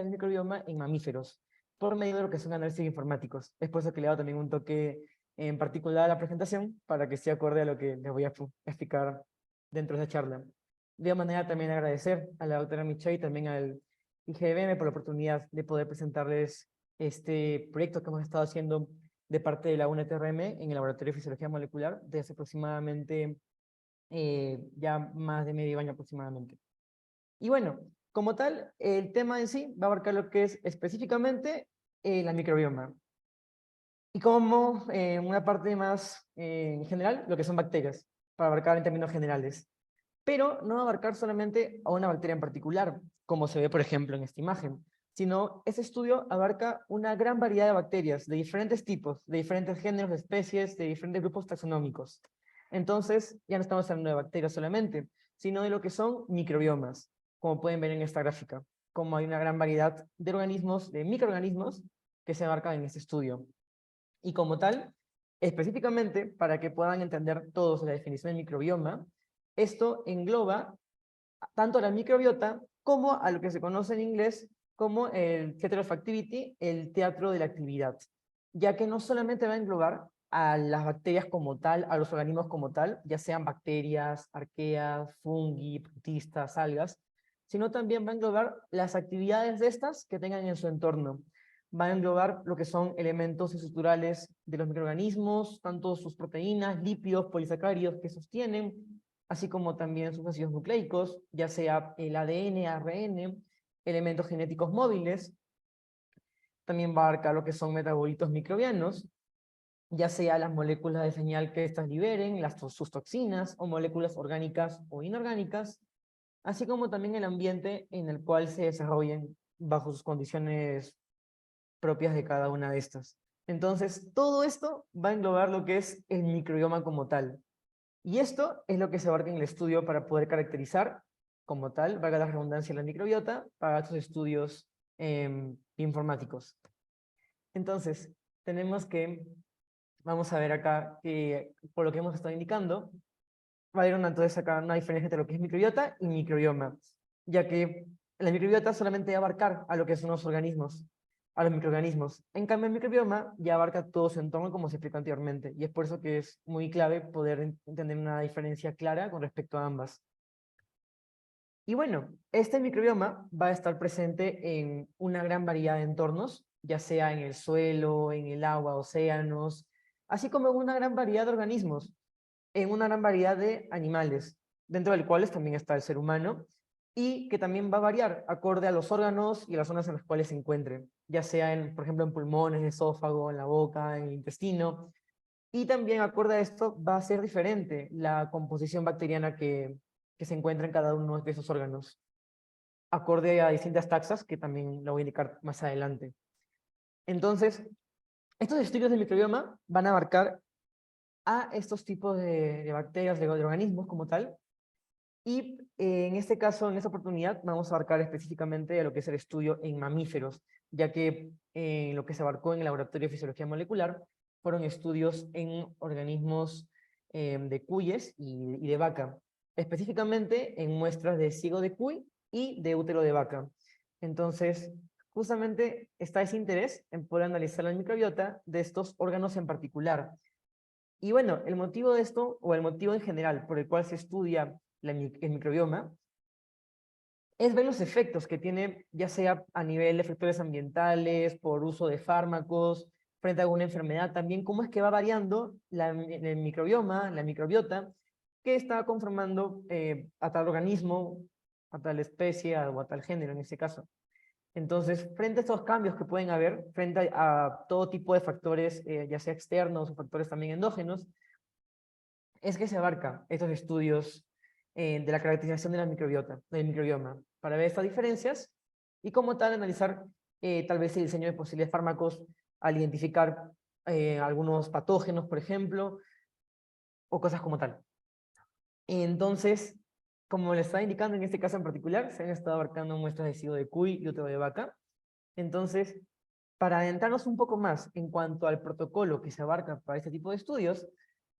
el microbioma en mamíferos, por medio de lo que son análisis informáticos. Es por eso que le he dado también un toque en particular a la presentación, para que esté acorde a lo que les voy a explicar dentro de esta charla. De manera también agradecer a la doctora Michelle y también al IGBM por la oportunidad de poder presentarles este proyecto que hemos estado haciendo de parte de la UNETRM en el Laboratorio de Fisiología Molecular desde aproximadamente ya más de medio año aproximadamente. Y bueno, como tal, el tema en sí va a abarcar lo que es específicamente la microbioma. Y como una parte más en general, lo que son bacterias, para abarcar en términos generales. Pero no va a abarcar solamente a una bacteria en particular, como se ve, por ejemplo, en esta imagen, sino este estudio abarca una gran variedad de bacterias, de diferentes tipos, de diferentes géneros, de especies, de diferentes grupos taxonómicos. Entonces, ya no estamos hablando de bacterias solamente, sino de lo que son microbiomas, como pueden ver en esta gráfica, como hay una gran variedad de organismos, de microorganismos, que se abarcan en este estudio. Y como tal, específicamente, para que puedan entender todos la definición del microbioma, esto engloba tanto a la microbiota como a lo que se conoce en inglés como el theater of activity, el teatro de la actividad, ya que no solamente va a englobar a las bacterias como tal, a los organismos como tal, ya sean bacterias, arqueas, fungi, protistas, algas, sino también va a englobar las actividades de estas que tengan en su entorno. Va a englobar lo que son elementos estructurales de los microorganismos, tanto sus proteínas, lípidos, polisacáridos que sostienen, así como también sus ácidos nucleicos, ya sea el ADN, ARN, elementos genéticos móviles. También va a abarcar lo que son metabolitos microbianos, ya sea las moléculas de señal que éstas liberen, sus toxinas, o moléculas orgánicas o inorgánicas, así como también el ambiente en el cual se desarrollen bajo sus condiciones propias de cada una de estas. Entonces, todo esto va a englobar lo que es el microbioma como tal. Y esto es lo que se abarca en el estudio para poder caracterizar como tal, valga la redundancia, la microbiota para estos estudios informáticos. Entonces, tenemos que, vamos a ver acá, que por lo que hemos estado indicando, va a haber entonces acá una diferencia entre lo que es microbiota y microbioma, ya que la microbiota solamente va a abarcar a lo que son los organismos, a los microorganismos. En cambio, el microbioma ya abarca todo su entorno, como se explicó anteriormente, y es por eso que es muy clave poder entender una diferencia clara con respecto a ambas. Y bueno, este microbioma va a estar presente en una gran variedad de entornos, ya sea en el suelo, en el agua, océanos, así como en una gran variedad de organismos, en una gran variedad de animales, dentro del cuales también está el ser humano, y que también va a variar acorde a los órganos y las zonas en las cuales se encuentren, ya sea, por ejemplo, en pulmones, esófago, en la boca, en el intestino, y también acorde a esto va a ser diferente la composición bacteriana que se encuentra en cada uno de esos órganos, acorde a distintas taxas, que también lo voy a indicar más adelante. Entonces, estos estudios del microbioma van a abarcar a estos tipos de bacterias, de organismos como tal, y en este caso, en esta oportunidad, vamos a abarcar específicamente a lo que es el estudio en mamíferos, ya que lo que se abarcó en el Laboratorio de Fisiología Molecular fueron estudios en organismos de cuyes y de vaca, específicamente en muestras de ciego de cuy y de útero de vaca. Entonces, justamente está ese interés en poder analizar la microbiota de estos órganos en particular. Y bueno, el motivo de esto, o el motivo en general por el cual se estudia el microbioma, es ver los efectos que tiene, ya sea a nivel de factores ambientales, por uso de fármacos, frente a alguna enfermedad, también cómo es que va variando el microbioma, la microbiota, que está conformando a tal organismo, a tal especie o a tal género en este caso. Entonces, frente a estos cambios que pueden haber, frente a todo tipo de factores, ya sea externos o factores también endógenos, es que se abarca estos estudios de la caracterización de la microbiota, del microbioma, para ver estas diferencias y como tal analizar tal vez el diseño de posibles fármacos al identificar algunos patógenos, por ejemplo, o cosas como tal. Entonces, como les estaba indicando en este caso en particular, se han estado abarcando muestras de ciego de cuy y útero de vaca. Entonces, para adentrarnos un poco más en cuanto al protocolo que se abarca para este tipo de estudios,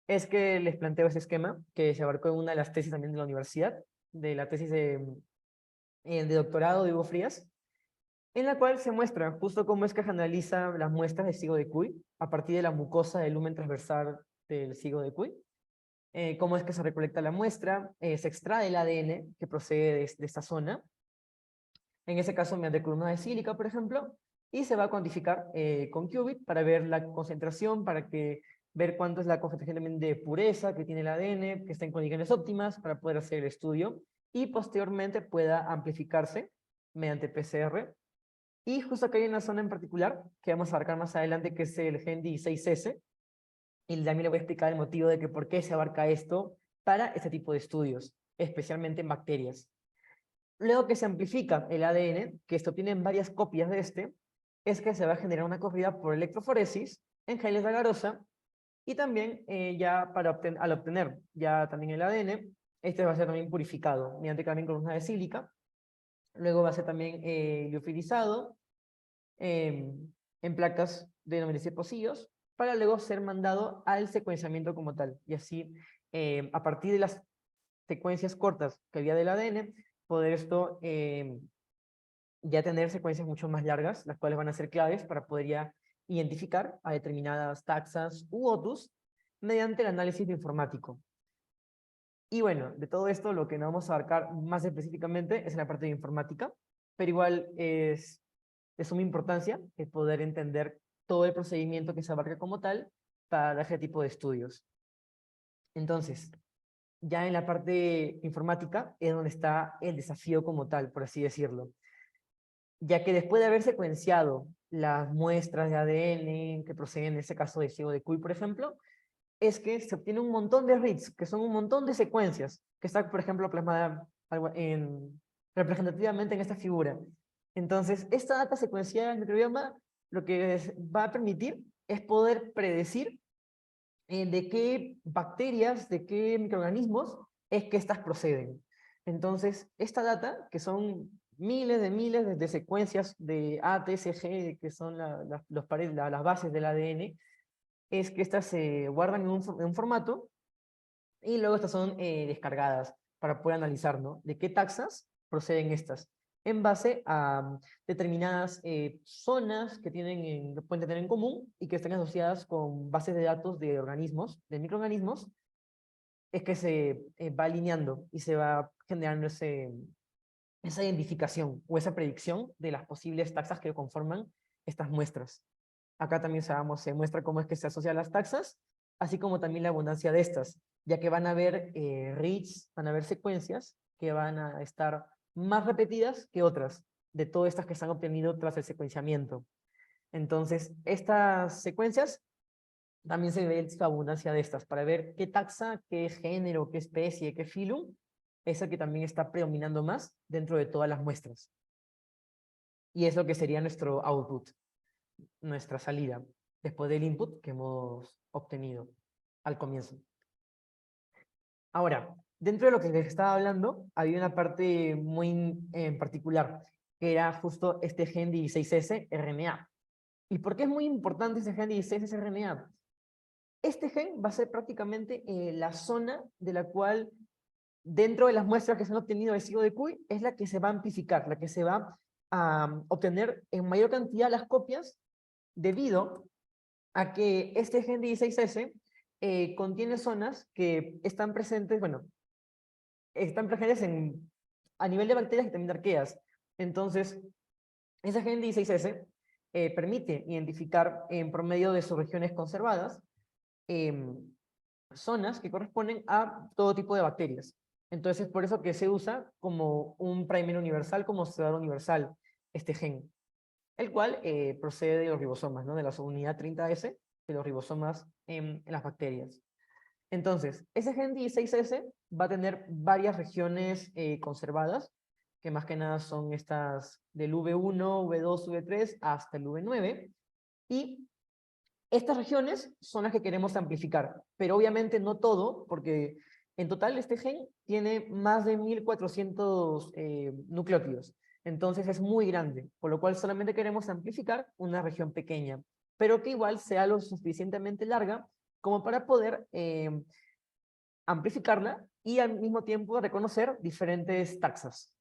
es que les planteo este esquema que se abarcó en una de las tesis también de la universidad, de la tesis de doctorado de Hugo Frías, en la cual se muestra justo cómo es que se analiza las muestras de ciego de Cuy a partir de la mucosa del lumen transversal del ciego de Cuy, cómo es que se recolecta la muestra, se extrae el ADN que procede de esta zona, en ese caso mediante columna de sílica, por ejemplo, y se va a cuantificar con qubit para ver la concentración, ver cuánto es la concentración también de pureza que tiene el ADN, que está en condiciones óptimas para poder hacer el estudio, y posteriormente pueda amplificarse mediante PCR. Y justo acá hay una zona en particular que vamos a abarcar más adelante, que es el gen 16S, y también le voy a explicar el motivo de que por qué se abarca esto para este tipo de estudios, especialmente en bacterias. Luego que se amplifica el ADN, que esto tiene varias copias de este, es que se va a generar una corrida por electroforesis en geles de agarose, y también ya al obtener ya también el ADN, este va a ser también purificado mediante también columna de sílica, luego va a ser también liofilizado en placas de 97 pocillos, para luego ser mandado al secuenciamiento como tal, y así a partir de las secuencias cortas que había del ADN, poder esto ya tener secuencias mucho más largas, las cuales van a ser claves para poder ya identificar a determinadas taxas u otus mediante el análisis informático. Y bueno, de todo esto lo que nos vamos a abarcar más específicamente es en la parte de informática, pero igual es de suma importancia el poder entender todo el procedimiento que se abarca como tal para este tipo de estudios. Entonces, ya en la parte informática es donde está el desafío como tal, por así decirlo, ya que después de haber secuenciado las muestras de ADN que proceden en este caso de ciego de Cuy, por ejemplo, es que se obtiene un montón de reads, que son un montón de secuencias, que está, por ejemplo, plasmada representativamente en esta figura. Entonces, esta data secuencial del microbioma lo que va a permitir es poder predecir de qué bacterias, de qué microorganismos es que estas proceden. Entonces, esta data, que son miles de secuencias de A, T, C, G, que son las bases del ADN, es que estas se guardan en un formato y luego estas son descargadas para poder analizar, ¿no? De qué taxas proceden estas, en base a determinadas zonas que pueden tener en común y que están asociadas con bases de datos de organismos, de microorganismos, es que se va alineando y se va generando esa identificación o esa predicción de las posibles taxas que conforman estas muestras. Acá también se muestra cómo es que se asocian las taxas, así como también la abundancia de estas, ya que van a haber reads, van a haber secuencias que van a estar más repetidas que otras, de todas estas que se han obtenido tras el secuenciamiento. Entonces, estas secuencias también se ve la abundancia de estas, para ver qué taxa, qué género, qué especie, qué filum, es el que también está predominando más dentro de todas las muestras. Y es lo que sería nuestro output, nuestra salida, después del input que hemos obtenido al comienzo. Ahora, dentro de lo que les estaba hablando, había una parte muy en particular, que era justo este gen 16S RNA. ¿Y por qué es muy importante este gen 16S RNA? Este gen va a ser prácticamente la zona de la cual, dentro de las muestras que se han obtenido del ciego de Cuy, es la que se va a amplificar, la que se va a obtener en mayor cantidad las copias, debido a que este gen 16S contiene zonas que están presentes, bueno, están presentes a nivel de bacterias y también de arqueas. Entonces, ese gen 16S permite identificar en promedio de sus regiones conservadas zonas que corresponden a todo tipo de bacterias. Entonces, por eso que se usa como un primer universal, como observador universal, este gen, el cual procede de los ribosomas, ¿no? De la subunidad 30S de los ribosomas en las bacterias. Entonces, ese gen 16S va a tener varias regiones conservadas, que más que nada son estas del V1, V2, V3 hasta el V9, y estas regiones son las que queremos amplificar, pero obviamente no todo, porque en total este gen tiene más de 1400 nucleótidos, entonces es muy grande, por lo cual solamente queremos amplificar una región pequeña, pero que igual sea lo suficientemente larga como para poder amplificarla y al mismo tiempo reconocer diferentes taxas.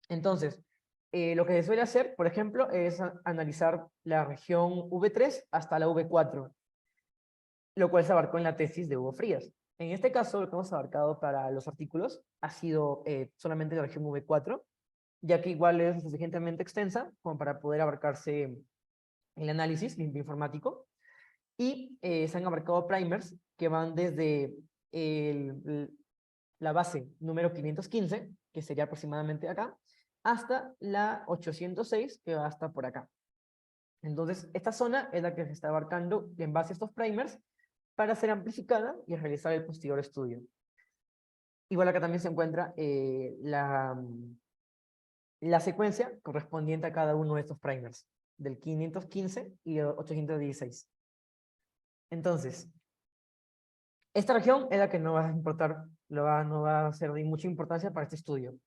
Entonces, Lo que se suele hacer, por ejemplo, es analizar la región V3 hasta la V4, lo cual se abarcó en la tesis de Hugo Frías. En este caso, lo que hemos abarcado para los artículos ha sido solamente la región V4, ya que igual es suficientemente extensa como para poder abarcarse el análisis informático, y se han abarcado primers que van desde la base número 515, que sería aproximadamente acá, hasta la 806, que va hasta por acá. Entonces, esta zona es la que se está abarcando en base a estos primers para ser amplificada y realizar el posterior estudio. Igual acá también se encuentra la secuencia correspondiente a cada uno de estos primers, del 515 y el 816. Entonces, esta región es la que no va a importar, no va a ser de mucha importancia para este estudio.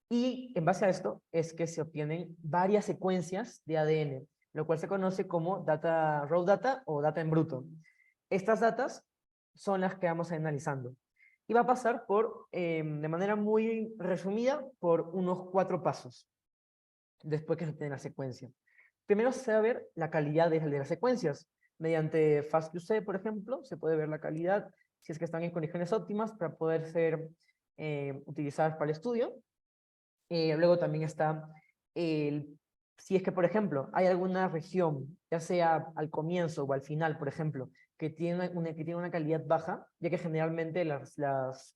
Y en base a esto es que se obtienen varias secuencias de ADN, lo cual se conoce como data, raw data o data en bruto. Estas datas son las que vamos a ir analizando. Y va a pasar por, de manera muy resumida, por unos 4 pasos, después que se obtiene la secuencia. Primero se va a ver la calidad de las secuencias. Mediante FastQC, por ejemplo, se puede ver la calidad, si es que están en condiciones óptimas para poder ser utilizadas para el estudio. Luego también está si es que, por ejemplo, hay alguna región, ya sea al comienzo o al final, por ejemplo, que tiene una calidad baja, ya que generalmente las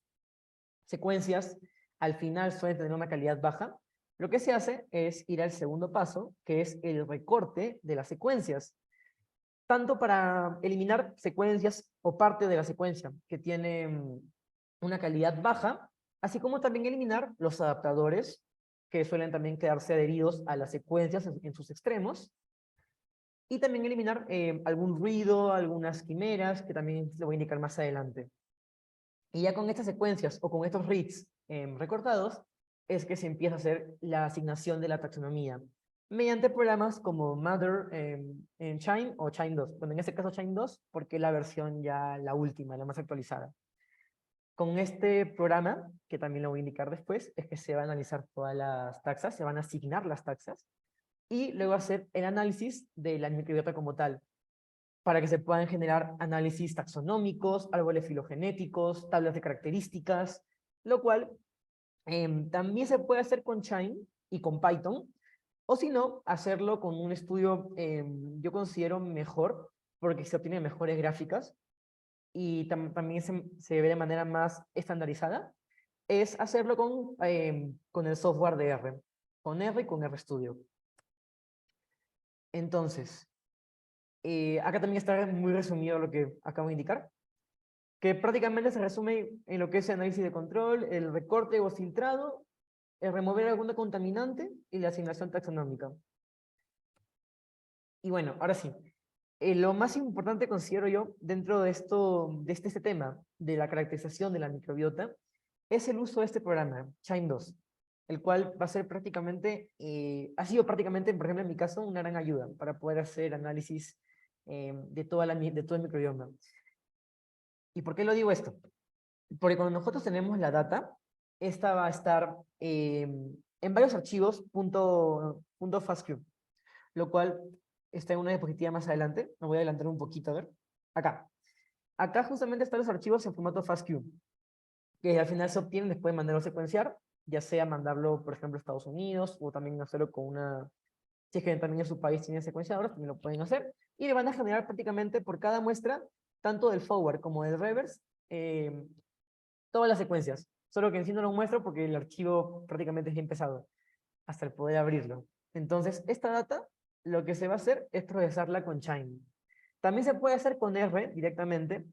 secuencias al final suelen tener una calidad baja, lo que se hace es ir al segundo paso, que es el recorte de las secuencias, tanto para eliminar secuencias o parte de la secuencia que tienen una calidad baja, así como también eliminar los adaptadores que suelen también quedarse adheridos a las secuencias en sus extremos, y también eliminar algún ruido, algunas quimeras, que también le voy a indicar más adelante. Y ya con estas secuencias o con estos reads recortados, es que se empieza a hacer la asignación de la taxonomía, mediante programas como Mother en Chime o Chime 2. Bueno, en este caso Chime 2, porque es la versión ya la última, la más actualizada. Con este programa, que también lo voy a indicar después, es que se va a analizar todas las taxas, se van a asignar las taxas, y luego hacer el análisis de la microbiota como tal, para que se puedan generar análisis taxonómicos, árboles filogenéticos, tablas de características, lo cual también se puede hacer con Chime y con Python, o si no, hacerlo con un estudio, yo considero mejor, porque se obtienen mejores gráficas, y también se ve de manera más estandarizada, es hacerlo con el software de R, con R y con RStudio. Entonces, acá también está muy resumido lo que acabo de indicar, que prácticamente se resume en lo que es el análisis de control, el recorte o filtrado, el remover alguna contaminante y la asignación taxonómica. Y bueno, ahora sí, lo más importante considero yo dentro de este tema de la caracterización de la microbiota es el uso de este programa, Chime 2, el cual va a ser prácticamente, ha sido prácticamente, por ejemplo en mi caso, una gran ayuda para poder hacer análisis de todo el microbioma. ¿Y por qué lo digo esto? Porque cuando nosotros tenemos la data, esta va a estar en varios archivos .fastq, lo cual está en una diapositiva más adelante. Me voy a adelantar un poquito, a ver. Acá. Acá justamente están los archivos en formato FASTQ, que al final se obtienen después de mandarlo a secuenciar, ya sea mandarlo, por ejemplo, a Estados Unidos, o también hacerlo con una... Si es que también en su país tiene secuenciadores, también lo pueden hacer. Y le van a generar prácticamente por cada muestra, tanto del forward como del reverse, todas las secuencias. Solo que en sí no lo muestro porque el archivo prácticamente es bien pesado, hasta el poder abrirlo. Entonces, esta data, lo que se va a hacer es procesarla con Chime. También se puede hacer con R directamente,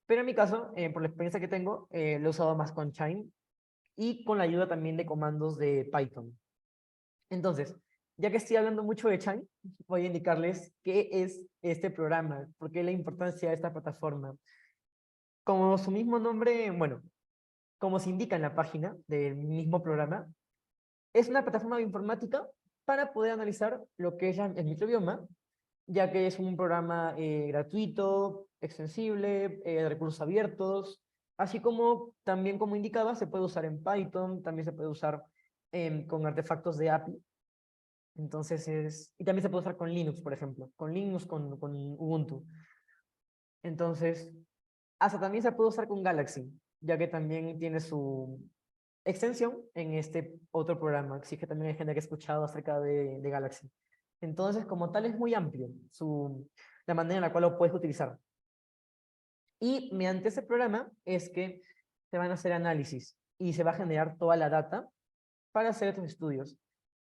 pero en mi caso, por la experiencia que tengo, lo he usado más con Chime y con la ayuda también de comandos de Python. Entonces, ya que estoy hablando mucho de Chime, voy a indicarles qué es este programa, por qué la importancia de esta plataforma. Como su mismo nombre, bueno, como se indica en la página del mismo programa, es una plataforma de informática para poder analizar lo que es el microbioma, ya que es un programa gratuito, extensible, de recursos abiertos, así como también, como indicaba, se puede usar en Python, también se puede usar con artefactos de API, Entonces y también se puede usar con Linux, por ejemplo, con Linux, con Ubuntu. Entonces, hasta también se puede usar con Galaxy, ya que también tiene su extensión en este otro programa. Sí que también hay gente que ha escuchado acerca de Galaxy. Entonces, como tal, es muy amplio la manera en la cual lo puedes utilizar. Y mediante ese programa es que se van a hacer análisis y se va a generar toda la data para hacer estos estudios.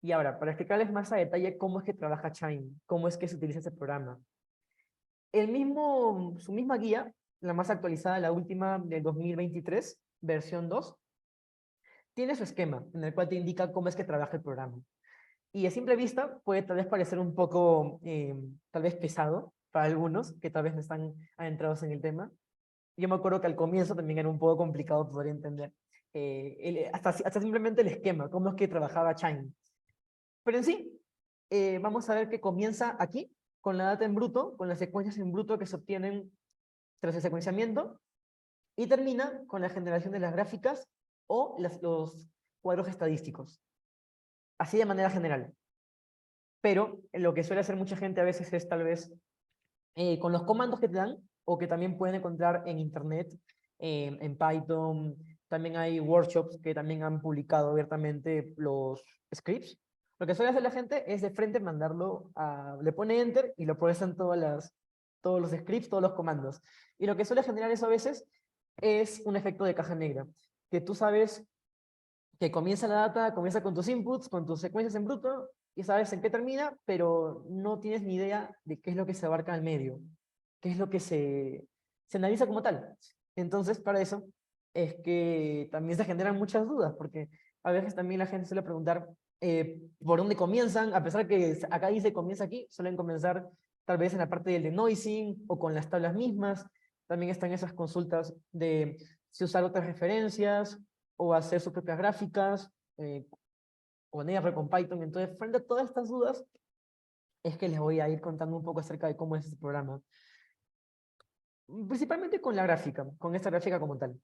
Y ahora, para explicarles más a detalle cómo es que trabaja Chime, cómo es que se utiliza ese programa. Su misma guía, la más actualizada, la última del 2023, versión 2, tiene su esquema en el cual te indica cómo es que trabaja el programa. Y a simple vista puede tal vez parecer un poco, tal vez pesado para algunos que tal vez no están adentrados en el tema. Yo me acuerdo que al comienzo también era un poco complicado poder entender hasta simplemente el esquema, cómo es que trabajaba Chime. Pero en sí, vamos a ver que comienza aquí, con la data en bruto, con las secuencias en bruto que se obtienen tras el secuenciamiento, y termina con la generación de las gráficas o los cuadros estadísticos. Así de manera general. Pero lo que suele hacer mucha gente a veces es tal vez con los comandos que te dan o que también pueden encontrar en internet, en Python. También hay workshops que también han publicado abiertamente los scripts. Lo que suele hacer la gente es de frente mandarlo le pone enter y lo procesan todos los scripts, todos los comandos. Y lo que suele generar eso a veces es un efecto de caja negra, que tú sabes que comienza la data, comienza con tus inputs, con tus secuencias en bruto, y sabes en qué termina, pero no tienes ni idea de qué es lo que se abarca al medio, qué es lo que se analiza como tal. Entonces, para eso es que también se generan muchas dudas, porque a veces también la gente suele preguntar por dónde comienzan, a pesar que acá dice comienza aquí, suelen comenzar tal vez en la parte del denoising o con las tablas mismas. También están esas consultas de si usar otras referencias o hacer sus propias gráficas, con R, con Python. Entonces, frente a todas estas dudas, es que les voy a ir contando un poco acerca de cómo es este programa. Principalmente con la gráfica, con esta gráfica como tal.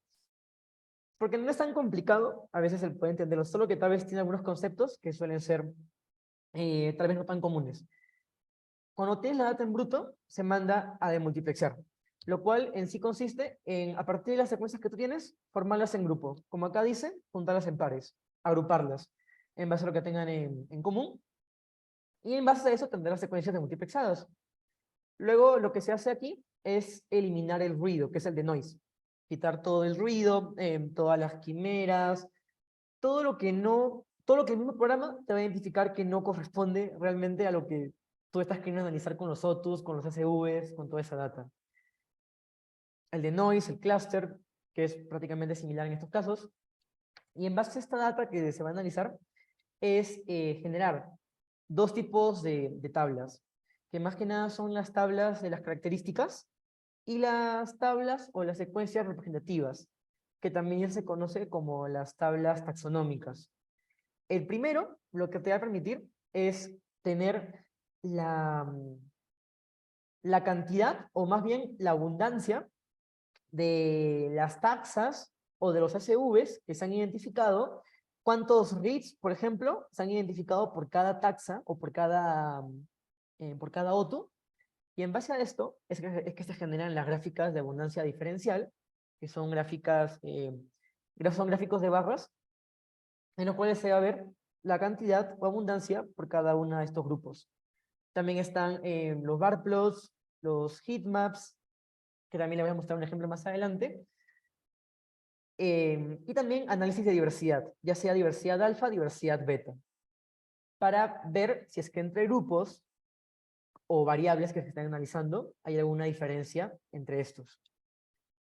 Porque no es tan complicado, a veces se puede entenderlo, solo que tal vez tiene algunos conceptos que suelen ser tal vez no tan comunes. Cuando tienes la data en bruto, se manda a demultiplexar, lo cual en sí consiste en, a partir de las secuencias que tú tienes, formarlas en grupo. Como acá dice, juntarlas en pares, agruparlas, en base a lo que tengan en común, y en base a eso tendrás las secuencias demultiplexadas. Luego, lo que se hace aquí es eliminar el ruido, que es el de noise. Quitar todo el ruido, todas las quimeras, todo lo que el mismo programa te va a identificar que no corresponde realmente a lo que tú estás queriendo analizar con los OTUs, con los SVs, con toda esa data. El de noise, el cluster, que es prácticamente similar en estos casos. Y en base a esta data que se va a analizar, es generar dos tipos de tablas, que más que nada son las tablas de las características y las tablas o las secuencias representativas, que también se conoce como las tablas taxonómicas. El primero, lo que te va a permitir es tener la cantidad, o más bien la abundancia, de las taxas o de los SVs que se han identificado, cuántos reads, por ejemplo, se han identificado por cada taxa o por cada OTU, y en base a esto es que se generan las gráficas de abundancia diferencial, que son son gráficos de barras, en los cuales se va a ver la cantidad o abundancia por cada uno de estos grupos. También están los bar plots, los heatmaps, que también les voy a mostrar un ejemplo más adelante, y también análisis de diversidad, ya sea diversidad alfa, diversidad beta, para ver si es que entre grupos o variables que se están analizando hay alguna diferencia entre estos.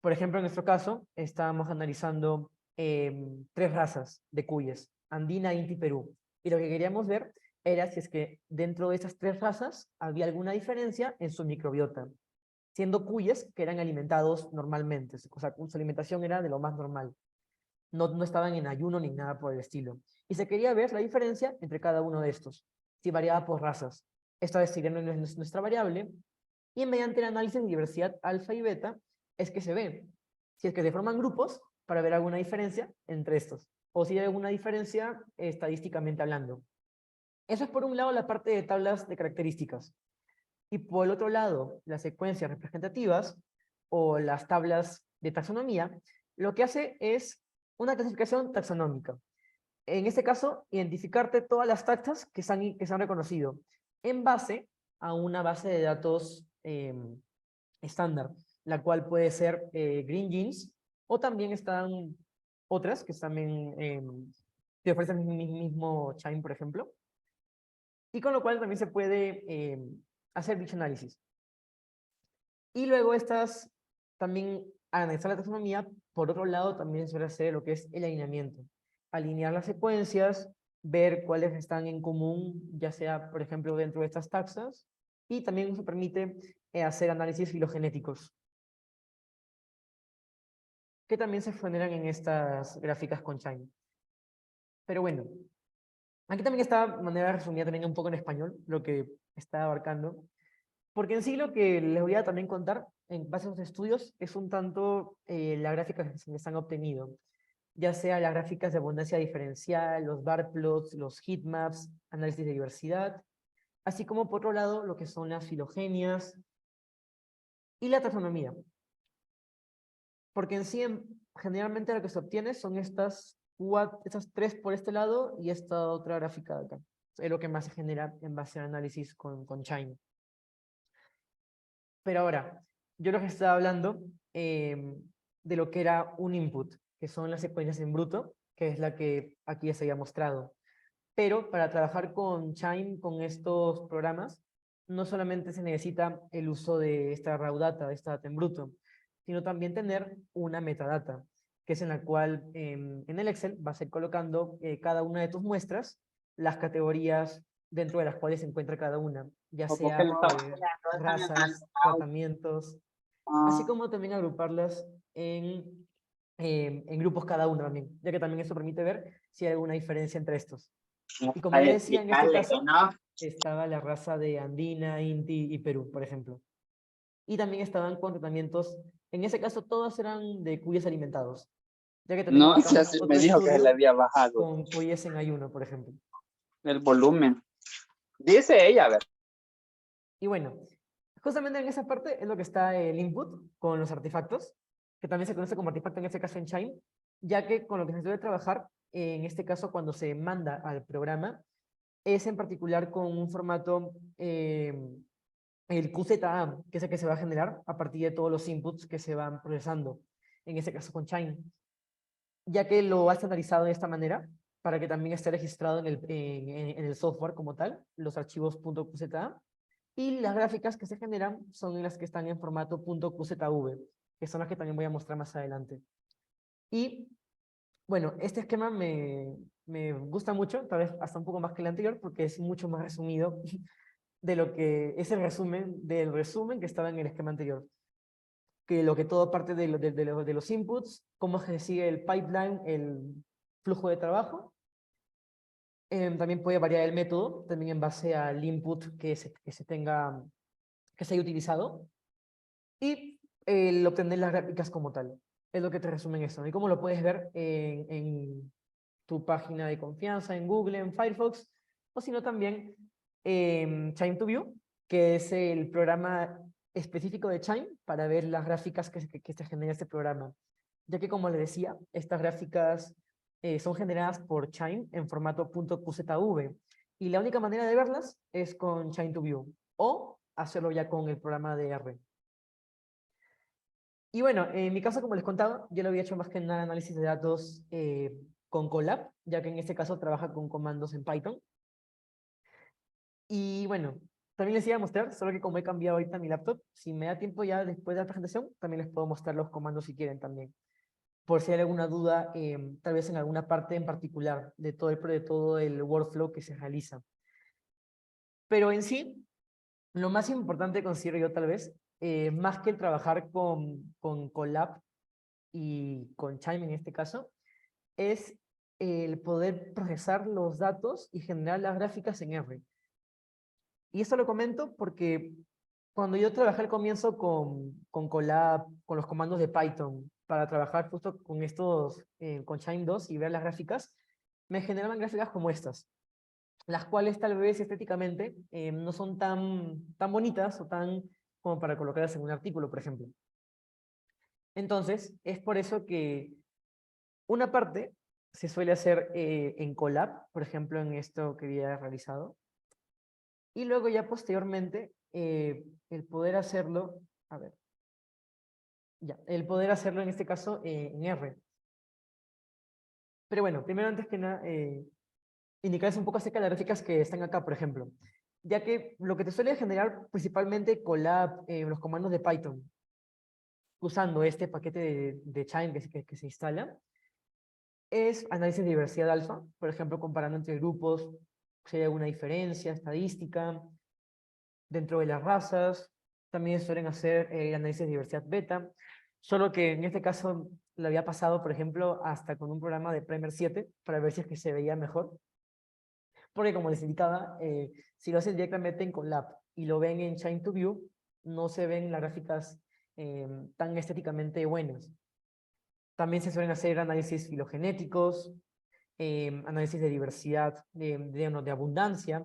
Por ejemplo, en nuestro caso, estábamos analizando 3 razas de cuyes, Andina, Inti y Perú. Y lo que queríamos ver era si es que dentro de esas 3 razas había alguna diferencia en su microbiota, siendo cuyes que eran alimentados normalmente, o sea, su alimentación era de lo más normal. No estaban en ayuno ni nada por el estilo. Y se quería ver la diferencia entre cada uno de estos, si variaba por razas. Esta vez sería nuestra variable, y mediante el análisis de diversidad alfa y beta es que se ve si es que se forman grupos para ver alguna diferencia entre estos, o si hay alguna diferencia estadísticamente hablando. Eso es por un lado la parte de tablas de características. Y por el otro lado, las secuencias representativas o las tablas de taxonomía, lo que hace es una clasificación taxonómica. En este caso, identificarte todas las taxas que se han reconocido en base a una base de datos estándar, la cual puede ser Green Jeans, o también están otras que también te ofrecen el mismo Chime, por ejemplo, y con lo cual también se puede hacer dicho análisis. Y luego estas, también analizar la taxonomía, por otro lado también suele hacer lo que es el alineamiento. Alinear las secuencias, ver cuáles están en común, ya sea, por ejemplo, dentro de estas taxas, y también nos permite hacer análisis filogenéticos, que también se generan en estas gráficas con Chime. Pero bueno, aquí también está de manera resumida también un poco en español, lo que está abarcando. Porque en sí lo que les voy a también contar en base a los estudios es un tanto las gráficas que se han obtenido, ya sea las gráficas de abundancia diferencial, los bar plots, los heatmaps, análisis de diversidad, así como por otro lado lo que son las filogenias y la taxonomía. Porque en sí generalmente lo que se obtiene son estas tres por este lado y esta otra gráfica de acá. Es lo que más se genera en base al análisis con Chime. Pero ahora, yo les estaba hablando de lo que era un input, que son las secuencias en bruto, que es la que aquí ya se había mostrado. Pero para trabajar con Chime, con estos programas, no solamente se necesita el uso de esta raw data, de esta data en bruto, sino también tener una metadata, que es en la cual en el Excel vas a ir colocando cada una de tus muestras, las categorías dentro de las cuales se encuentra cada una, ya Como que le sea estaba pues enseñando razas, tratamientos, así a- como también agruparlas en grupos cada uno también, ya que también eso permite ver si hay alguna diferencia entre estos. Y como a les decía, en este explicarle que caso, no. estaba la raza de Andina, Inti y Perú, por ejemplo. Y también estaban con tratamientos, en ese caso todos eran de cuyes alimentados, ya que también No, si abarcamos así me otro dijo que se le estudio había bajado con cuyes en ayuno, por ejemplo. el volumen. Dice ella, a ver. Y bueno, justamente en esa parte es lo que está el input con los artefactos, que también se conoce como artefacto en este caso en Chime, ya que con lo que se debe trabajar, en este caso cuando se manda al programa, es en particular con un formato, el QZA, que es el que se va a generar a partir de todos los inputs que se van procesando, en este caso con Chime, ya que lo ha estandarizado de esta manera, para que también esté registrado en el software como tal, los archivos .qza, y las gráficas que se generan son las que están en formato .qzv, que son las que también voy a mostrar más adelante. Y bueno, este esquema me gusta mucho, tal vez hasta un poco más que el anterior, porque es mucho más resumido de lo que es el resumen del resumen que estaba en el esquema anterior. Que lo que todo parte de los inputs, cómo se sigue el pipeline, el flujo de trabajo. También puede variar el método, también en base al input que se haya utilizado. Y el obtener las gráficas como tal. Es lo que te resumen eso. Y cómo lo puedes ver en tu página de confianza, en Google, en Firefox, o si no también en Chime2View, que es el programa específico de Chime para ver las gráficas que se genera este programa. Ya que, como les decía, estas gráficas son generadas por Chime en formato .qzv, y la única manera de verlas es con Chime2View, o hacerlo ya con el programa de R. Y bueno, en mi caso, como les contaba, yo lo había hecho más que nada análisis de datos con Colab, ya que en este caso trabaja con comandos en Python. Y bueno, también les iba a mostrar, solo que como he cambiado ahorita mi laptop, si me da tiempo ya después de la presentación, también les puedo mostrar los comandos si quieren también. Por si hay alguna duda, tal vez en alguna parte en particular de todo el workflow que se realiza. Pero en sí, lo más importante considero yo tal vez, más que el trabajar con Colab y con Chime en este caso, es el poder procesar los datos y generar las gráficas en R. Y esto lo comento porque cuando yo trabajé al comienzo con Colab, con los comandos de Python, para trabajar justo con estos, con Chime 2 y ver las gráficas, me generaban gráficas como estas. las cuales tal vez estéticamente no son tan bonitas o tan como para colocarlas en un artículo, por ejemplo. Entonces, es por eso que una parte se suele hacer en Colab, por ejemplo, en esto que había realizado, y luego ya posteriormente el poder hacerlo, a ver, ya, el poder hacerlo en este caso en R. Pero bueno, primero antes que nada, indicarles un poco acerca de las gráficas que están acá, por ejemplo, ya que lo que te suele generar principalmente Colab, los comandos de Python, usando este paquete de Chime que se instala, es análisis de diversidad alfa, por ejemplo, comparando entre grupos, si hay alguna diferencia estadística dentro de las razas. También suelen hacer análisis de diversidad beta, solo que en este caso lo había pasado, por ejemplo, hasta con un programa de Primer 7 para ver si es que se veía mejor. Porque como les indicaba, si lo hacen directamente en Colab y lo ven en Shine to View, no se ven las gráficas tan estéticamente buenas. También se suelen hacer análisis filogenéticos, análisis de diversidad, de abundancia,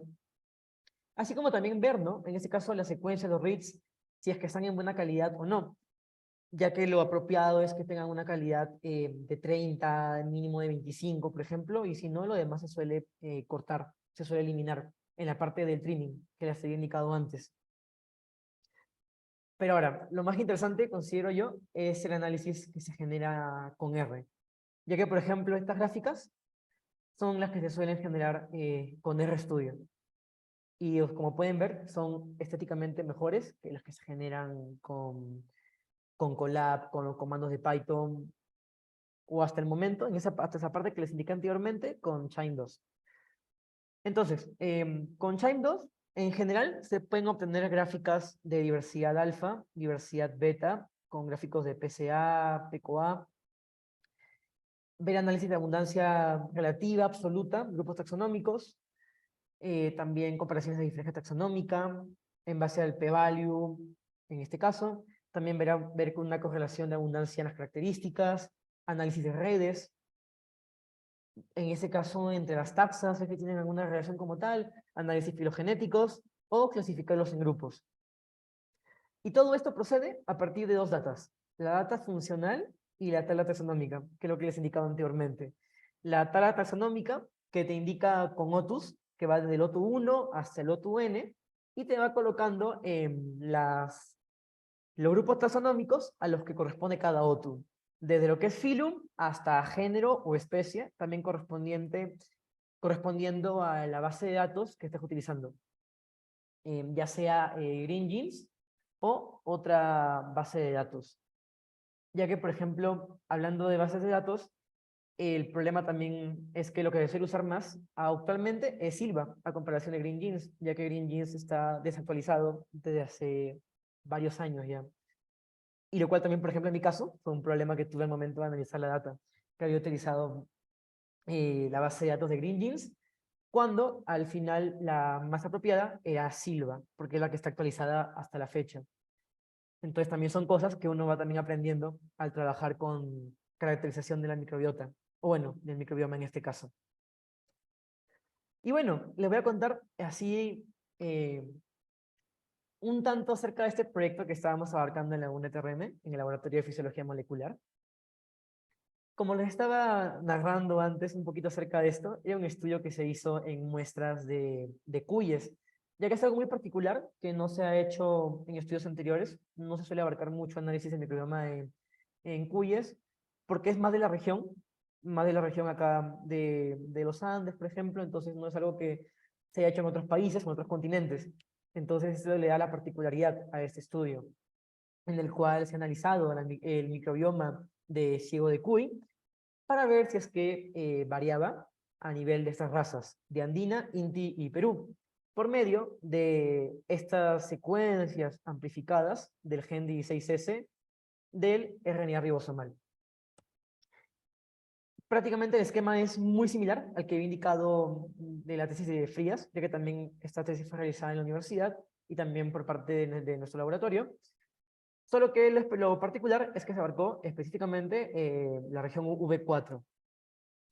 así como también ver, ¿no? En este caso, la secuencia, los reads, si es que están en buena calidad o no, ya que lo apropiado es que tengan una calidad de 30, mínimo de 25, por ejemplo, y si no, lo demás se suele cortar, se suele eliminar en la parte del trimming, que les había indicado antes. Pero ahora, lo más interesante, considero yo, es el análisis que se genera con R, ya que, por ejemplo, estas gráficas son las que se suelen generar con RStudio. Y como pueden ver, son estéticamente mejores que las que se generan con Colab, con los comandos de Python, o hasta el momento, hasta esa parte que les indiqué anteriormente, con Chime 2. Entonces, con Chime 2, en general, se pueden obtener gráficas de diversidad alfa, diversidad beta, con gráficos de PCA, PCOA, ver análisis de abundancia relativa, absoluta, grupos taxonómicos, también comparaciones de diferencia taxonómica, en base al p-value, en este caso, también ver con una correlación de abundancia en las características, análisis de redes, en ese caso entre las taxas, es que tienen alguna relación como tal, análisis filogenéticos o clasificarlos en grupos. Y todo esto procede a partir de dos datas, la data funcional y la tabla taxonómica, que es lo que les indicaba anteriormente. La tabla taxonómica, que te indica con OTUS, que va desde el OTU 1 hasta el OTU N, y te va colocando los grupos taxonómicos a los que corresponde cada OTU, desde lo que es filum hasta género o especie, también correspondiendo a la base de datos que estés utilizando, ya sea Green Jeans o otra base de datos. Ya que, por ejemplo, hablando de bases de datos, el problema también es que lo que se suele usar más actualmente es Silva, a comparación de Green Jeans, ya que Green Jeans está desactualizado desde hace varios años ya. Y lo cual también, por ejemplo, en mi caso, fue un problema que tuve al momento de analizar la data, que había utilizado la base de datos de Green Jeans, cuando al final la más apropiada era Silva, porque es la que está actualizada hasta la fecha. Entonces también son cosas que uno va también aprendiendo al trabajar con caracterización de la microbiota, o bueno, del microbioma en este caso. Y bueno, les voy a contar así un tanto acerca de este proyecto que estábamos abarcando en la UNETRM, en el Laboratorio de Fisiología Molecular. Como les estaba narrando antes un poquito acerca de esto, era un estudio que se hizo en muestras de cuyes, ya que es algo muy particular que no se ha hecho en estudios anteriores, no se suele abarcar mucho análisis del microbioma en cuyes, porque es más de la región acá de los Andes, por ejemplo, entonces no es algo que se haya hecho en otros países, en otros continentes. Entonces eso le da la particularidad a este estudio, en el cual se ha analizado el microbioma de ciego de cuy, para ver si es que variaba a nivel de estas razas, de Andina, Inti y Perú, por medio de estas secuencias amplificadas del gen 16S del RNA ribosomal. Prácticamente el esquema es muy similar al que había indicado de la tesis de Frías, ya que también esta tesis fue realizada en la universidad y también por parte de nuestro laboratorio. Solo que lo particular es que se abarcó específicamente la región V4,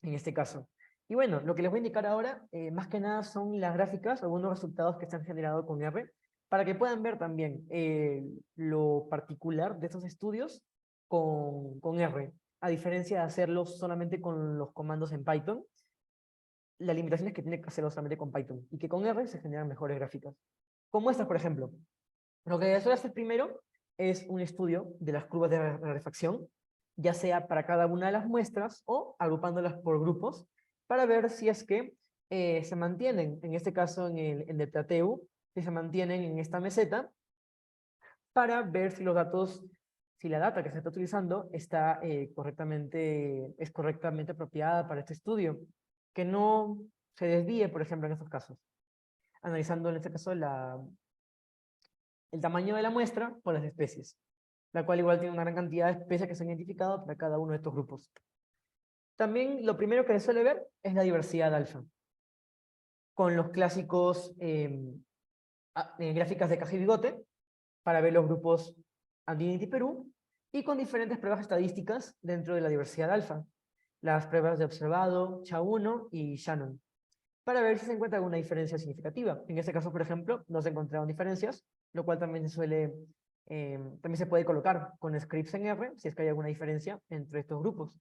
en este caso. Y bueno, lo que les voy a indicar ahora, más que nada, son las gráficas, algunos resultados que se han generado con R, para que puedan ver también lo particular de estos estudios con R, a diferencia de hacerlo solamente con los comandos en Python. La limitación es que tiene que hacerlo solamente con Python, y que con R se generan mejores gráficas. Como estas, por ejemplo. Lo que suele hacer primero es un estudio de las curvas de rarefacción, ya sea para cada una de las muestras o agrupándolas por grupos, para ver si es que se mantienen, en este caso en el Plateu, si se mantienen en esta meseta, para ver si los datos, si la data que se está utilizando está es correctamente apropiada para este estudio, que no se desvíe, por ejemplo, en estos casos, analizando en este caso el tamaño de la muestra por las especies, la cual igual tiene una gran cantidad de especies que se han identificado para cada uno de estos grupos. También lo primero que se suele ver es la diversidad alfa, con los clásicos gráficas de caja y bigote, para ver los grupos Andina y Perú, y con diferentes pruebas estadísticas dentro de la diversidad alfa, las pruebas de observado, SHA-1 y Shannon, para ver si se encuentra alguna diferencia significativa. En este caso, por ejemplo, no se encontraron diferencias, lo cual también también se puede colocar con scripts en R, si es que hay alguna diferencia entre estos grupos,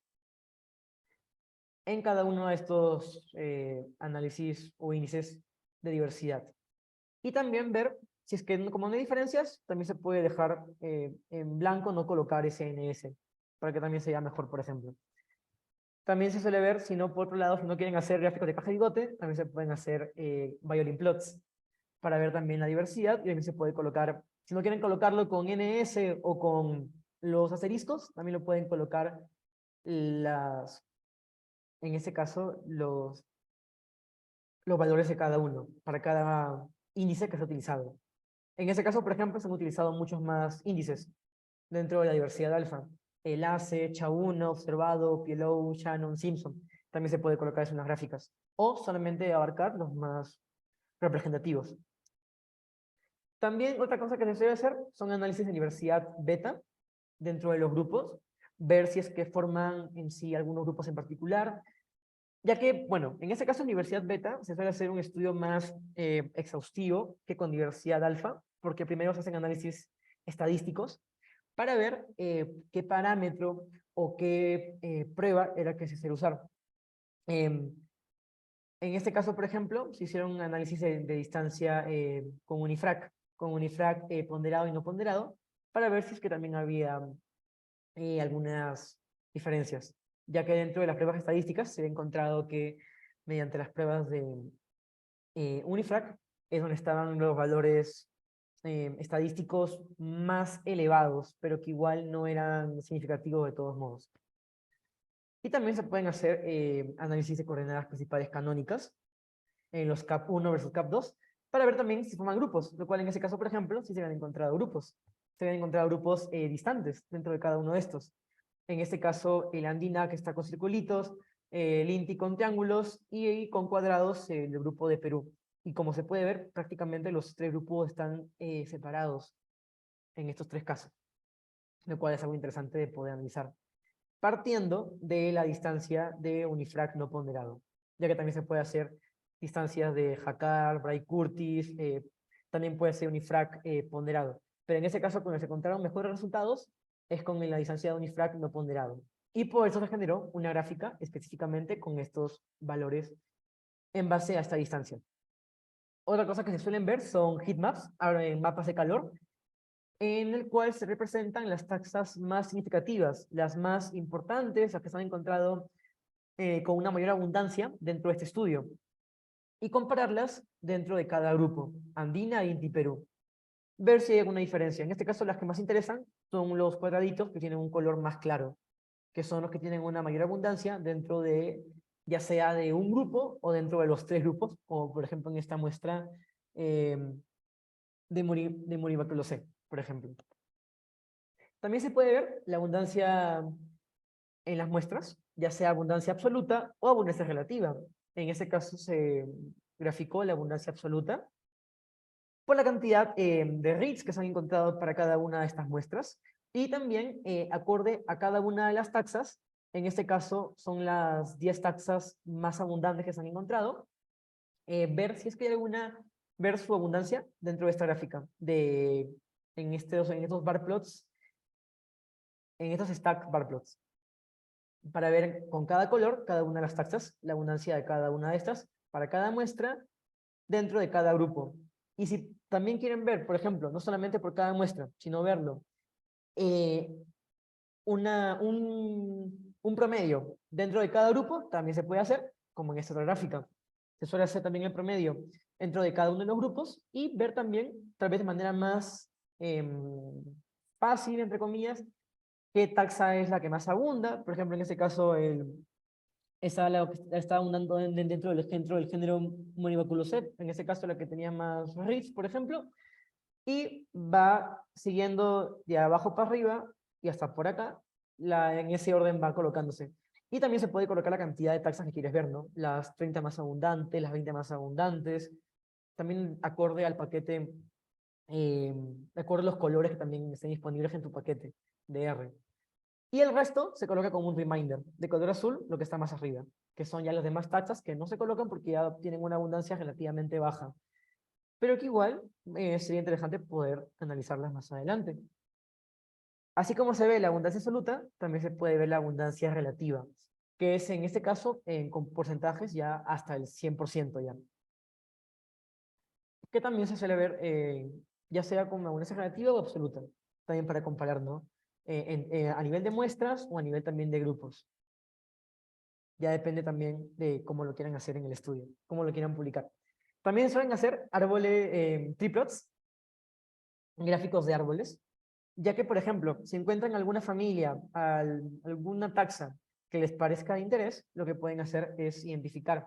en cada uno de estos análisis o índices de diversidad. Y también ver si es que como no hay diferencias, también se puede dejar en blanco, no colocar SNS, para que también sea mejor, por ejemplo. También se suele ver, si no, por otro lado, si no quieren hacer gráficos de caja y bigote, también se pueden hacer violin plots, para ver también la diversidad, y también se puede colocar, si no quieren colocarlo con NS o con los asteriscos, también lo pueden colocar en este caso, los valores de cada uno, para cada índice que se ha utilizado. En este caso, por ejemplo, se han utilizado muchos más índices dentro de la diversidad alfa. El ACE, SHA-1, Observado, PLO, Shannon, Simpson. También se puede colocar eso en las gráficas. O solamente abarcar los más representativos. También otra cosa que se suele hacer son análisis de diversidad beta dentro de los grupos. Ver si es que forman en sí algunos grupos en particular. Ya que, bueno, en este caso en diversidad beta se suele hacer un estudio más exhaustivo que con diversidad alfa, porque primero se hacen análisis estadísticos para ver qué parámetro o qué prueba era que se suele usar. En este caso, por ejemplo, se hicieron un análisis de distancia con Unifrac ponderado y no ponderado, para ver si es que también había algunas diferencias, ya que dentro de las pruebas estadísticas se ha encontrado que mediante las pruebas de Unifrac es donde estaban los valores estadísticos más elevados, pero que igual no eran significativos de todos modos. Y también se pueden hacer análisis de coordenadas principales canónicas en los CAP1 versus CAP2 para ver también si forman grupos, lo cual en ese caso, por ejemplo, sí se habían encontrado grupos. Se habían encontrado grupos distantes dentro de cada uno de estos. En este caso, el andina, que está con circulitos, el inti con triángulos y con cuadrados el grupo de Perú. Y como se puede ver, prácticamente los tres grupos están separados en estos tres casos, lo cual es algo interesante de poder analizar, partiendo de la distancia de Unifrac no ponderado, ya que también se puede hacer distancias de Jacquard, Bray-Curtis, también puede ser Unifrac ponderado. Pero en ese caso, cuando se encontraron mejores resultados, es con la distancia de Unifrac no ponderado. Y por eso se generó una gráfica específicamente con estos valores en base a esta distancia. Otra cosa que se suelen ver son heatmaps, ahora en mapas de calor, en el cual se representan las taxas más significativas, las más importantes, las que se han encontrado con una mayor abundancia dentro de este estudio, y compararlas dentro de cada grupo, Andina, Inti, Perú. Ver si hay alguna diferencia. En este caso, las que más interesan son los cuadraditos que tienen un color más claro, que son los que tienen una mayor abundancia dentro de, ya sea de un grupo o dentro de los tres grupos, como por ejemplo en esta muestra de Muribaculose, por ejemplo. También se puede ver la abundancia en las muestras, ya sea abundancia absoluta o abundancia relativa. En este caso se graficó la abundancia absoluta por la cantidad de reads que se han encontrado para cada una de estas muestras, y también acorde a cada una de las taxas en este caso son las 10 taxas más abundantes que se han encontrado, ver si es que hay alguna, ver su abundancia dentro de esta gráfica, en estos bar plots, en estos stack bar plots, para ver con cada color, cada una de las taxas, la abundancia de cada una de estas, para cada muestra, dentro de cada grupo. Y si también quieren ver, por ejemplo, no solamente por cada muestra, sino verlo, eh, un promedio dentro de cada grupo, también se puede hacer, como en esta otra gráfica. Se suele hacer también el promedio dentro de cada uno de los grupos y ver también, tal vez de manera más fácil, entre comillas, qué taxa es la que más abunda. Por ejemplo, en este caso, esa la que está abundando dentro del género Monibaculosep, en este caso la que tenía más reads, por ejemplo, y va siguiendo de abajo para arriba y hasta por acá, en ese orden va colocándose. Y también se puede colocar la cantidad de taxas que quieres ver, ¿no? Las 30 más abundantes, las 20 más abundantes, también acorde al paquete, de acuerdo a los colores que también estén disponibles en tu paquete de R. Y el resto se coloca como un reminder, de color azul, lo que está más arriba, que son ya las demás taxas que no se colocan porque ya tienen una abundancia relativamente baja, pero que igual sería interesante poder analizarlas más adelante. Así como se ve la abundancia absoluta, también se puede ver la abundancia relativa, que es en este caso con porcentajes ya hasta el 100% ya. Que también se suele ver ya sea con abundancia relativa o absoluta, también para comparar, ¿no? A nivel de muestras o a nivel también de grupos. Ya depende también de cómo lo quieran hacer en el estudio, cómo lo quieran publicar. También suelen hacer árboles, triplots, gráficos de árboles, ya que, por ejemplo, si encuentran alguna familia, alguna taxa que les parezca de interés, lo que pueden hacer es identificar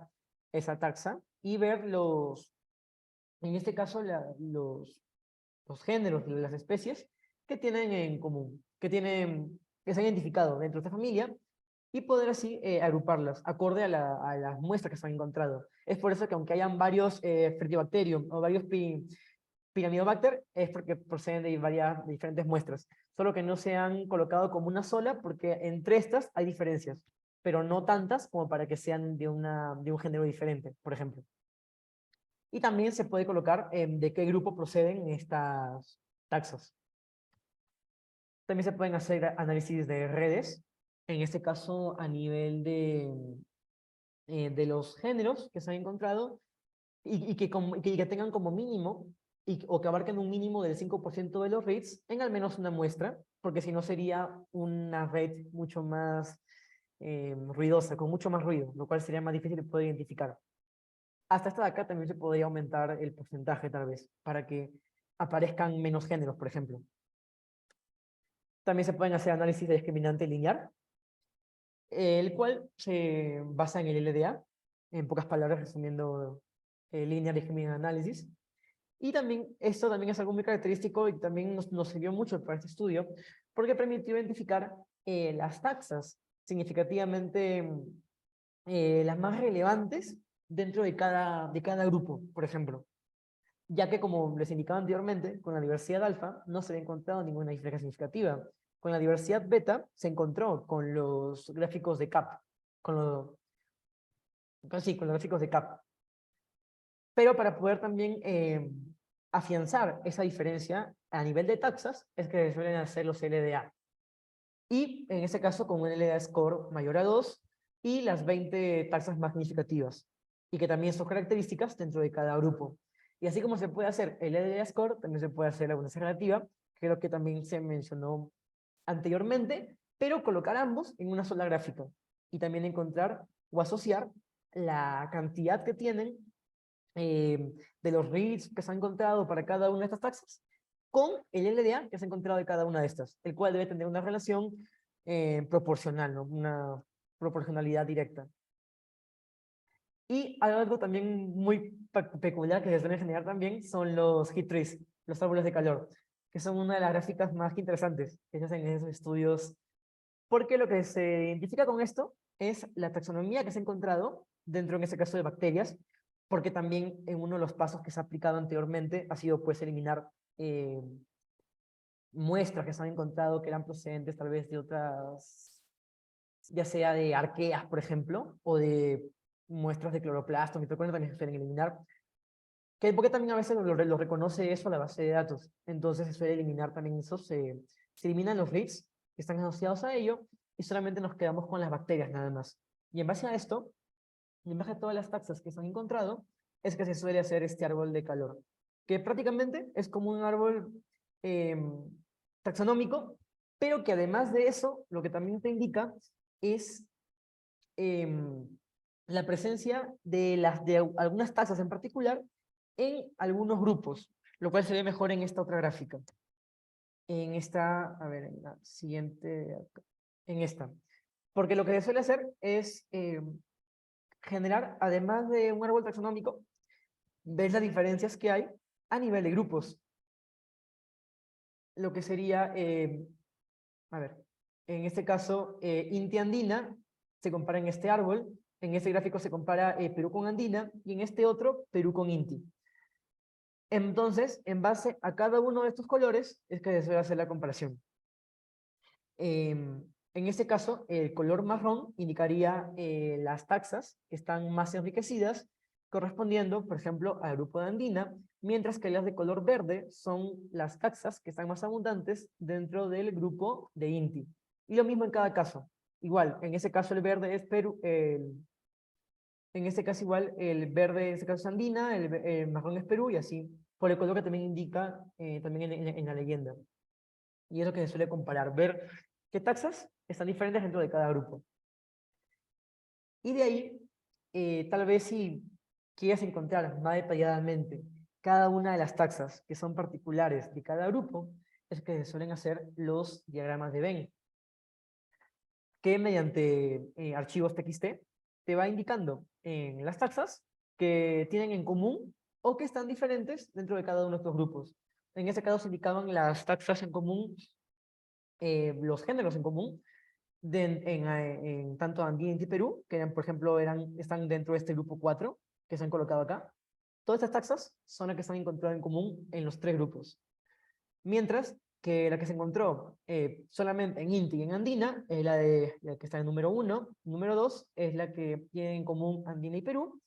esa taxa y ver en este caso, los géneros de las especies que tienen en común, que se han identificado dentro de esta familia y poder así agruparlas acorde a las muestras que se han encontrado. Es por eso que aunque hayan varios Fertibacterium o varios Pyramidobacter, es porque proceden de diferentes muestras, solo que no se han colocado como una sola porque entre estas hay diferencias, pero no tantas como para que sean de un género diferente, por ejemplo. Y también se puede colocar de qué grupo proceden estas taxas. También se pueden hacer análisis de redes, en este caso a nivel de los géneros que se han encontrado y que tengan como mínimo o que abarquen un mínimo del 5% de los reads en al menos una muestra, porque si no sería una red mucho más ruidosa, con mucho más ruido, lo cual sería más difícil de poder identificar. Hasta esta de acá también se podría aumentar el porcentaje tal vez, para que aparezcan menos géneros, por ejemplo. También se pueden hacer análisis de discriminante lineal, el cual se basa en el LDA, en pocas palabras resumiendo Linear Discriminant Analysis. Y también esto también es algo muy característico y también nos sirvió mucho para este estudio, porque permitió identificar las taxas significativamente las más relevantes dentro de cada grupo, por ejemplo. Ya que, como les indicaba anteriormente, con la diversidad alfa no se había encontrado ninguna diferencia significativa. Con la diversidad beta se encontró con los gráficos de CAP, sí, con los gráficos de CAP. Pero para poder también afianzar esa diferencia a nivel de taxas, es que se suelen hacer los LDA. Y en este caso con un LDA score mayor a 2 y las 20 taxas más significativas. Y que también son características dentro de cada grupo. Y así como se puede hacer el LDA score, también se puede hacer la abundancia relativa, que es lo que también se mencionó anteriormente, pero colocar ambos en una sola gráfica. Y también encontrar o asociar la cantidad que tienen de los reads que se han encontrado para cada una de estas taxas con el LDA que se ha encontrado de cada una de estas, el cual debe tener una relación proporcional, ¿no? Una proporcionalidad directa. Y algo también muy peculiar que se suele generar también son los heat trees, los árboles de calor, que son una de las gráficas más interesantes que se hacen en esos estudios, porque lo que se identifica con esto es la taxonomía que se ha encontrado dentro, en este caso, de bacterias, porque también en uno de los pasos que se ha aplicado anteriormente ha sido pues eliminar muestras que se han encontrado que eran procedentes tal vez ya sea de arqueas, por ejemplo, o de muestras de cloroplasto, mitocondria, también se suelen eliminar. Porque también a veces lo reconoce eso la base de datos. Entonces se suele eliminar también eso, se eliminan los reads que están asociados a ello y solamente nos quedamos con las bacterias nada más. Y en base a esto, y en base a todas las taxas que se han encontrado, es que se suele hacer este árbol de calor, que prácticamente es como un árbol taxonómico, pero que además de eso, lo que también te indica es la presencia de algunas taxas en particular en algunos grupos, lo cual se ve mejor en esta otra gráfica. En esta, a ver, en la siguiente, en esta. Porque lo que se suele hacer es generar, además de un árbol taxonómico, ver las diferencias que hay a nivel de grupos. Lo que sería, a ver, en este caso, Inti andina se compara en este árbol, en este gráfico se compara Perú con andina, y en este otro, Perú con Inti. Entonces, en base a cada uno de estos colores, es que se suele hacer la comparación. En este caso, el color marrón indicaría las taxas que están más enriquecidas, correspondiendo, por ejemplo, al grupo de andina, mientras que las de color verde son las taxas que están más abundantes dentro del grupo de Inti. Y lo mismo en cada caso. Igual, en ese caso el verde es Perú, en este caso igual el verde en este caso es andina, el marrón es Perú y así, por el color que también indica también en la leyenda. Y es lo que se suele comparar, ver qué taxas están diferentes dentro de cada grupo. Y de ahí, tal vez si quieres encontrar más detalladamente cada una de las taxas que son particulares de cada grupo, es que se suelen hacer los diagramas de Venn, que mediante archivos TXT te va indicando en las taxas que tienen en común o que están diferentes dentro de cada uno de estos grupos. En este caso se indicaban las taxas en común, los géneros en común, en tanto Andina y Perú, que eran, por ejemplo, están dentro de este grupo 4, que se han colocado acá. Todas estas taxas son las que se han encontrado en común en los tres grupos. Mientras que la que se encontró solamente en Inti y en Andina es la que está en número 1, número 2 es la que tienen en común Andina y Perú,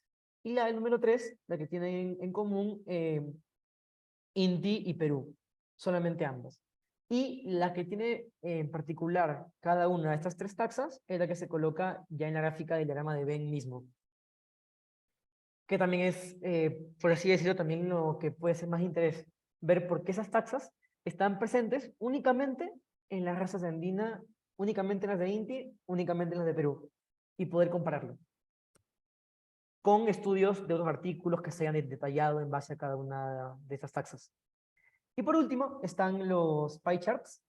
y la del número 3, la que tienen en común Inti y Perú, solamente ambas. Y la que tiene en particular cada una de estas tres taxas es la que se coloca ya en la gráfica del diagrama de Venn mismo. Que también es, por así decirlo, también lo que puede ser más interés, ver por qué esas taxas están presentes únicamente en las razas de andina, únicamente en las de Inti, únicamente en las de Perú, y poder compararlo con estudios de otros artículos que se hayan detallado en base a cada una de esas taxas. Y por último, están los pie charts,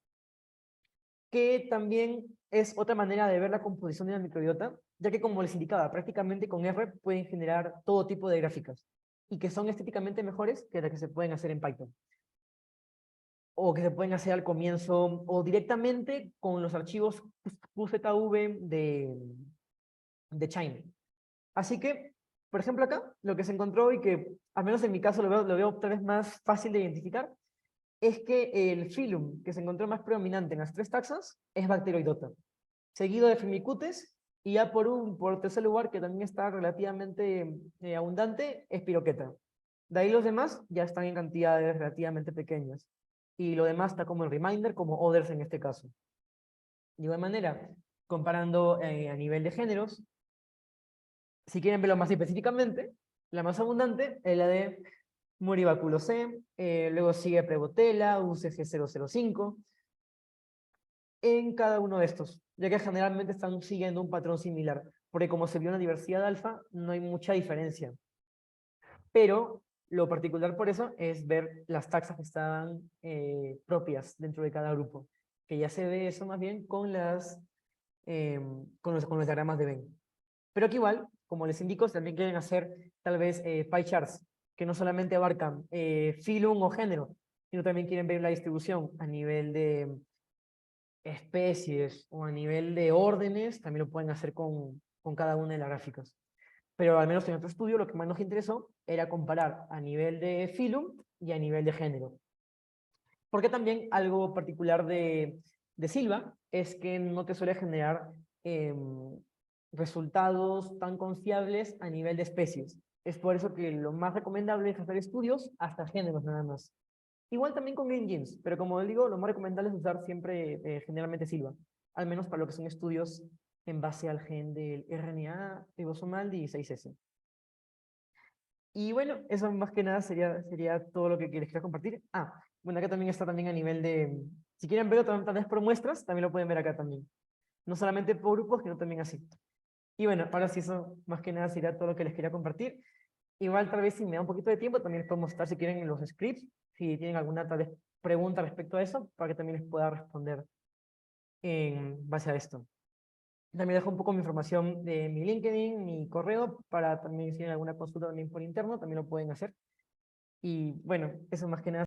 que también es otra manera de ver la composición de una microbiota, ya que como les indicaba, prácticamente con R pueden generar todo tipo de gráficas, y que son estéticamente mejores que las que se pueden hacer en Python, o que se pueden hacer al comienzo, o directamente con los archivos QZV de China. Así que, por ejemplo acá, lo que se encontró y que, al menos en mi caso, lo veo tal vez más fácil de identificar, es que el filum que se encontró más predominante en las tres taxas es Bacteroidota, seguido de Firmicutes, y ya por tercer lugar, que también está relativamente abundante, es Piroqueta. De ahí los demás ya están en cantidades relativamente pequeñas. Y lo demás está como el reminder, como others en este caso. De igual manera, comparando a nivel de géneros, si quieren verlo más específicamente, la más abundante es la de Muribaculo C, luego sigue Prebotella, UCG005, en cada uno de estos, ya que generalmente están siguiendo un patrón similar, porque como se vio en la diversidad alfa, no hay mucha diferencia. Pero lo particular por eso es ver las taxas que están propias dentro de cada grupo, que ya se ve eso más bien con con los diagramas de Venn. Pero que igual, como les indico, también quieren hacer tal vez pie charts, que no solamente abarcan filum o género, sino también quieren ver la distribución a nivel de especies o a nivel de órdenes, también lo pueden hacer con cada una de las gráficas. Pero al menos en nuestro estudio lo que más nos interesó era comparar a nivel de filum y a nivel de género. Porque también algo particular de Silva es que no te suele generar resultados tan confiables a nivel de especies. Es por eso que lo más recomendable es hacer estudios hasta géneros nada más. Igual también con Green Genes, pero como digo, lo más recomendable es usar siempre generalmente Silva, al menos para lo que son estudios en base al gen del RNA ribosomal 16S. Y bueno, eso más que nada sería todo lo que les quería compartir. Ah, bueno, acá también está también a nivel de, si quieren verlo tal vez por muestras, también lo pueden ver acá también. No solamente por grupos, sino también así. Y bueno, ahora sí, eso más que nada sería todo lo que les quería compartir. Igual tal vez si me da un poquito de tiempo, también les puedo mostrar si quieren los scripts, si tienen alguna tal vez pregunta respecto a eso, para que también les pueda responder en base a esto. También dejo un poco mi información de mi LinkedIn, mi correo, para también si tienen alguna consulta también por interno, también lo pueden hacer. Y bueno, eso más que nada.